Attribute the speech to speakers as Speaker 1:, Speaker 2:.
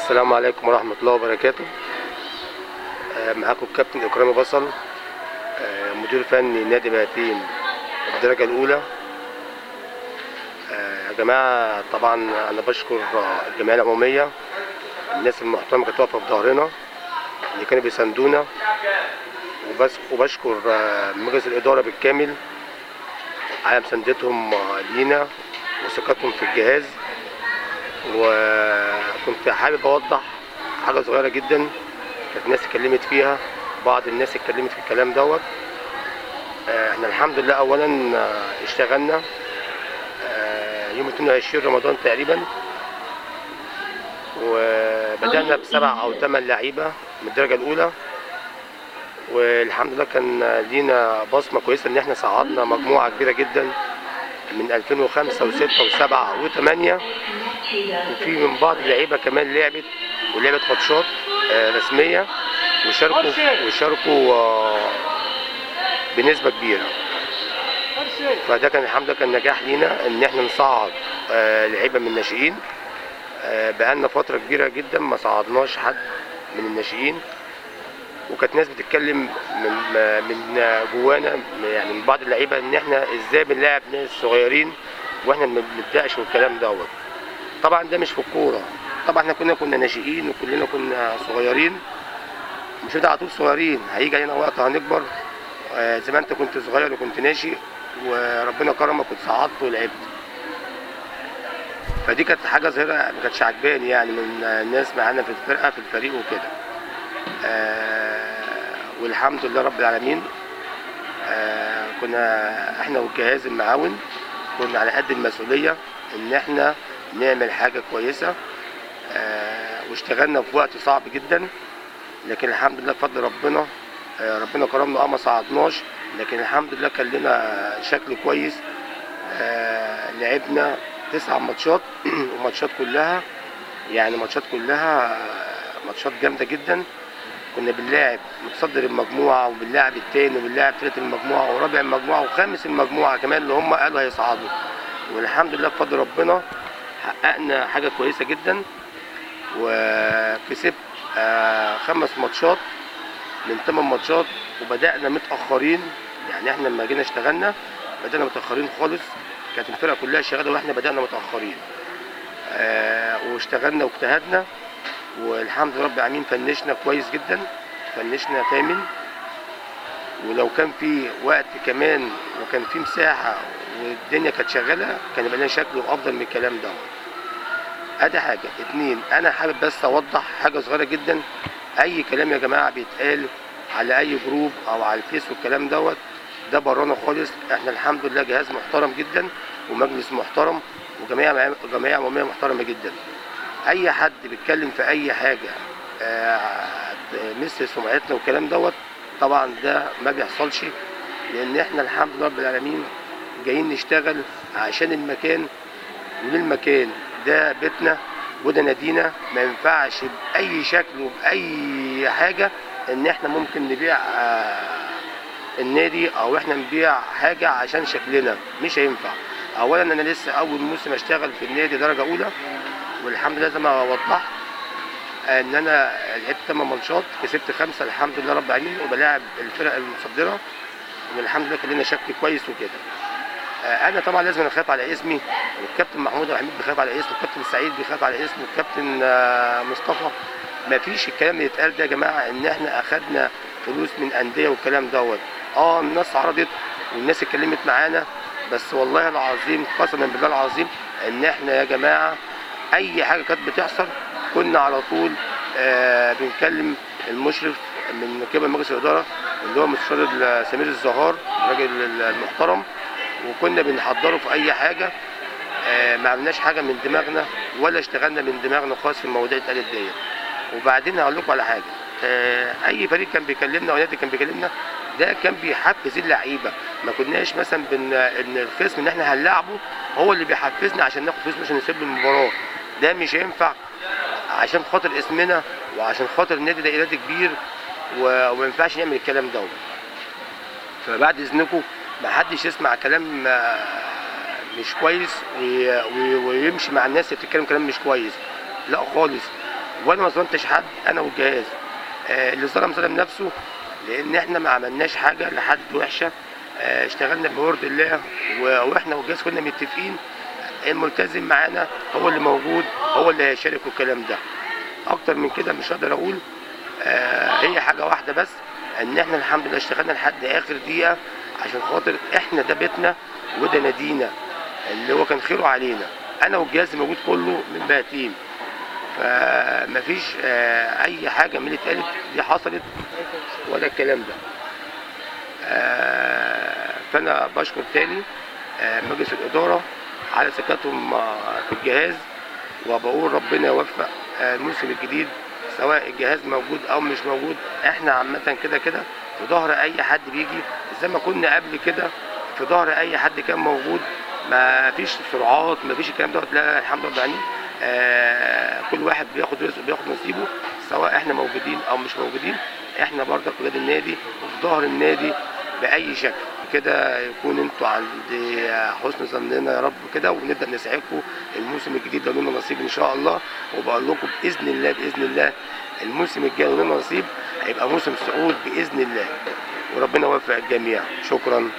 Speaker 1: السلام عليكم ورحمة الله وبركاته. معاكم الكابتن إكرامي بصل، مدير فني نادي بهاتين الدرجة الأولى. يا جماعة طبعا أنا بشكر الجمعية العمومية، الناس المحترمة كانت واقفة في ظهرنا اللي كانوا بيساندونا، وبشكر مجلس الإدارة بالكامل على مساندتهم لينا وثقتهم في الجهاز. وكنت حابب أوضح حاجة صغيرة جدا كانت الناس اتكلمت فيها، بعض الناس اتكلمت في الكلام دوت. احنا الحمد لله اولا اشتغلنا يوم 22 رمضان تقريبا، وبدأنا ب7 أو 8 لعيبة من الدرجة الأولى، والحمد لله كان لينا بصمة كويسة إن احنا صعدنا مجموعة كبيرة جدا من 2005 و6 و7 و8، وفي من بعض اللعيبة كمان لعبت ماتشات رسمية وشاركوا بنسبة كبيرة. فده كان الحمد لله كان نجاح لينا ان احنا نصعد لعيبة من الناشئين. بقالنا فترة كبيرة جدا ما صعدناش حد من الناشئين، وكانت ناس بتتكلم من جوانا يعني من بعض اللعيبة ان احنا ازاي بنلاعب ناس صغيرين واحنا ما بنبدأش والكلام دوت. طبعا ده مش في الكورة، طبعا احنا كنا ناشئين وكلنا كنا صغيرين، مش هنفضل على طول صغيرين، هيجي علينا وقت هنكبر. زي ما انت كنت صغير وكنت ناشئ وربنا كرمك وتصعدت ولعبت. فدي كانت حاجه ظاهره ما كانتش عجباني يعني من الناس معانا في الفرقه في الفريق وكده. والحمد لله رب العالمين. كنا احنا والجهاز المعاون كنا على قد المسؤوليه ان احنا نعمل حاجه كويسه. واشتغلنا في وقت صعب جدا، لكن الحمد لله بفضل ربنا ربنا كرمنا. ما صعدناش، لكن الحمد لله كان لنا شكل كويس. لعبنا 9 ماتشات وماتشات كلها يعني ماتشات جامده جدا. كنا بنلاعب متصدر المجموعه وبنلاعب الثاني وبنلاعب ثالث المجموعه ورابع المجموعه وخامس المجموعه كمان اللي هم قالوا هيصعدوا. والحمد لله بفضل ربنا حققنا حاجه كويسه جدا، وكسبت 5 ماتشات من 8 ماتشات. وبدأنا متأخرين، يعني احنا لما جينا اشتغلنا بدأنا متأخرين خالص، كانت الفرقة كلها شغالة واحنا بدأنا متأخرين. واشتغلنا واجتهدنا، والحمد لله رب العالمين فنشنا كويس جدا، فنشنا ثامن. ولو كان في وقت كمان وكان في مساحة والدنيا كانت شغالة كان يبقى لنا شكل أفضل من الكلام ده. ادي حاجة. 2، انا حابب بس اوضح حاجة صغيرة جدا. اي كلام يا جماعة بيتقال على اي جروب او على الفيس والكلام دوت ده برانا خالص. احنا الحمد لله جهاز محترم جدا ومجلس محترم وجمعية عمومية محترمة جدا. اي حد بيتكلم في اي حاجة مثل سمعتنا والكلام دوت طبعا ده ما بيحصلش، لان احنا الحمد لله رب العالمين جايين نشتغل عشان المكان وللمكان. ده بيتنا وده نادينا، ما ينفعش باي شكل وباي حاجه ان احنا ممكن نبيع النادي او احنا نبيع حاجه عشان شكلنا، مش هينفع. اولا انا لسه اول موسم اشتغل في النادي درجه اولى، والحمد لله زي ما وضحت ان انا لعبت 8 ماتشات كسبت 5 الحمد لله رب العالمين، وبلاعب الفرق المتصدره، والحمد لله كان لنا شكل كويس وكده. انا طبعا لازم اخاف على اسمي، والكابتن محمود حميد بيخاف على اسمه، والكابتن سعيد بيخاف على اسمه، والكابتن مصطفى. ما فيش الكلام اللي يتقال ده يا جماعه ان احنا اخدنا فلوس من انديه والكلام دوت. الناس عرضت والناس اتكلمت معانا، بس والله العظيم قسما بالله العظيم ان احنا يا جماعه اي حاجه كانت بتحصل كنا على طول بنكلم المشرف من قبل مجلس الاداره اللي هو مستشار سمير الزهار الراجل المحترم، وكنا بنحضره في اي حاجه. ما عملناش حاجه من دماغنا ولا اشتغلنا من دماغنا خالص في المواضيع اللي اتقالت ديت. وبعدين هقول لكم على حاجه. اي فريق كان بيكلمنا او نادي كان بيكلمنا ده كان بيحفز اللعيبه. ما كناش مثلا ان الخصم ان احنا هنلعبه هو اللي بيحفزنا عشان ناخد فلوس عشان نسيب المباراه. ده مش هينفع عشان خاطر اسمنا وعشان خاطر النادي ده نادي كبير، وما ينفعش نعمل الكلام دوت. فبعد اذنكم ما حدش يسمع كلام مش كويس ويمشي مع الناس اللي بتتكلم كلام مش كويس، لا خالص. وانا ما ظلمتش حد، انا والجهاز. اللي ظلم نفسه، لان احنا ما عملناش حاجه لحد وحشه. اشتغلنا بورد الله، واحنا والجهاز كنا متفقين الملتزم معانا هو اللي موجود، هو اللي هيشارك والكلام ده. اكتر من كده مش هقدر اقول. هي حاجه واحده بس، ان احنا الحمد لله اشتغلنا لحد اخر دقيقه، عشان خاطر احنا ده بيتنا وده نادينا اللي هو كان خيره علينا. انا والجهاز موجود كله من بقى تيم، فمفيش اي حاجه من اللي اتقالت دي حصلت ولا الكلام ده. فانا بشكر تاني مجلس الاداره على ثقتهم في الجهاز، وبقول ربنا يوفق الموسم الجديد، سواء الجهاز موجود او مش موجود. احنا عامه كده كده في ظهر اي حد بيجي، زي ما كنا قبل كده في ظهر اي حد كان موجود. ما فيش سرعات، ما فيش الكلام دوت، لا الحمد لله يعني. كل واحد بياخد رزقه، بياخد نصيبه، سواء احنا موجودين او مش موجودين. احنا برضك ولاد النادي وفي ظهر النادي باي شكل. كده يكون انتوا عند حسن ظننا يا رب كده، ونبدا نسعدكم الموسم الجديد لو لنا نصيب ان شاء الله. وبقول لكم باذن الله باذن الله الموسم الجاي لو لنا نصيب هيبقى موسم صعود باذن الله، وربنا يوفق الجميع. شكرا.